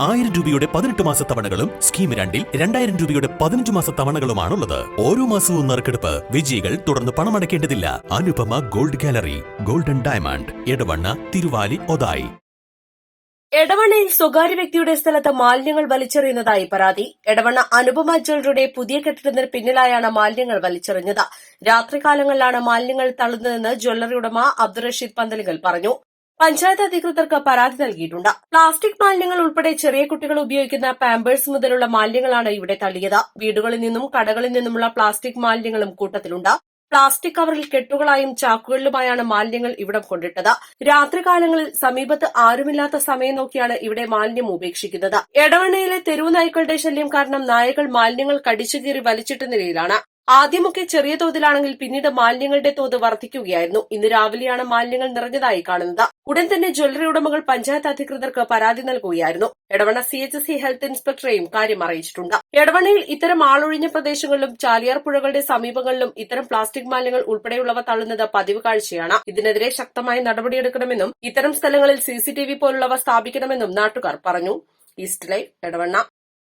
1000 രൂപയുടെ 18 മാസ തവണകളും സ്കീം 2-ൽ 2000 രൂപയുടെ 15 മാസ തവണകളുമാണുള്ളത്. ഓരോ മാസവും നറുക്കെടുപ്പ്. വിജയികൾ തുടർന്ന് പണമടയ്ക്കേണ്ടതില്ല. Anupama gold gallery, golden diamond, Edavanna, Thiruvali, Othayi. എടവണ്ണയിൽ സ്വകാര്യ വ്യക്തിയുടെ സ്ഥലത്ത് മാലിന്യങ്ങൾ വലിച്ചെറിയുന്നതായി പരാതി. എടവണ്ണ അനുപമ ജ്വല്ലറിയുടെ പുതിയ കെട്ടിടത്തിന് പിന്നിലായാണ് മാലിന്യങ്ങൾ വലിച്ചെറിഞ്ഞത്. രാത്രികാലങ്ങളിലാണ് മാലിന്യങ്ങൾ തള്ളുന്നതെന്ന് ജ്വല്ലറി ഉടമ അബ്ദുൾ റഷീദ് പന്തലിങ്കൽ പറഞ്ഞു. പഞ്ചായത്ത് അധികൃതർക്ക് പരാതി നൽകിയിട്ടുണ്ട്. പ്ലാസ്റ്റിക് മാലിന്യങ്ങൾ ഉൾപ്പെടെ ചെറിയ കുട്ടികൾ ഉപയോഗിക്കുന്ന പാമ്പേഴ്സ് മുതലുള്ള മാലിന്യങ്ങളാണ് ഇവിടെ തള്ളിയത്. വീടുകളിൽ നിന്നും കടകളിൽ നിന്നുമുള്ള പ്ലാസ്റ്റിക് മാലിന്യങ്ങളും കൂട്ടത്തിലുണ്ട്. പ്ലാസ്റ്റിക് കവറിൽ കെട്ടുകളായും ചാക്കുകളിലുമായാണ് മാലിന്യങ്ങൾ ഇവിടം കൊണ്ടിട്ടത്. രാത്രികാലങ്ങളിൽ സമീപത്ത് ആരുമില്ലാത്ത സമയം നോക്കിയാണ് ഇവിടെ മാലിന്യം ഉപേക്ഷിക്കുന്നത്. എടവണ്ണയിലെ തെരുവു നായ്ക്കളുടെ ശല്യം കാരണം നായകൾ മാലിന്യങ്ങൾ കടിച്ചുകീറി വലിച്ചിട്ട നിലയിലാണ്. ആദ്യമൊക്കെ ചെറിയ തോതിലാണെങ്കിൽ പിന്നീട് മാലിന്യങ്ങളുടെ തോത് വർദ്ധിക്കുകയായിരുന്നു. ഇന്ന് രാവിലെയാണ് മാലിന്യങ്ങൾ നിറഞ്ഞതായി കാണുന്നത്. ഉടൻ തന്നെ ജ്വല്ലറി ഉടമകൾ പഞ്ചായത്ത് അധികൃതർക്ക് പരാതി നൽകുകയായിരുന്നു. എടവണ്ണ CHC ഹെൽത്ത് ഇൻസ്പെക്ടറെയും കാര്യം അറിയിച്ചിട്ടുണ്ട്. എടവണ്ണയിൽ ഇത്തരം ആളൊഴിഞ്ഞ പ്രദേശങ്ങളിലും ചാലിയാർ പുഴകളുടെ സമീപങ്ങളിലും ഇത്തരം പ്ലാസ്റ്റിക് മാലിന്യങ്ങൾ ഉൾപ്പെടെയുള്ളവ തള്ളുന്നത് പതിവ് കാഴ്ചയാണ്. ഇതിനെതിരെ ശക്തമായ നടപടിയെടുക്കണമെന്നും ഇത്തരം സ്ഥലങ്ങളിൽ CCTV പോലുള്ളവ സ്ഥാപിക്കണമെന്നും നാട്ടുകാർ പറഞ്ഞു. East live, Edavanna.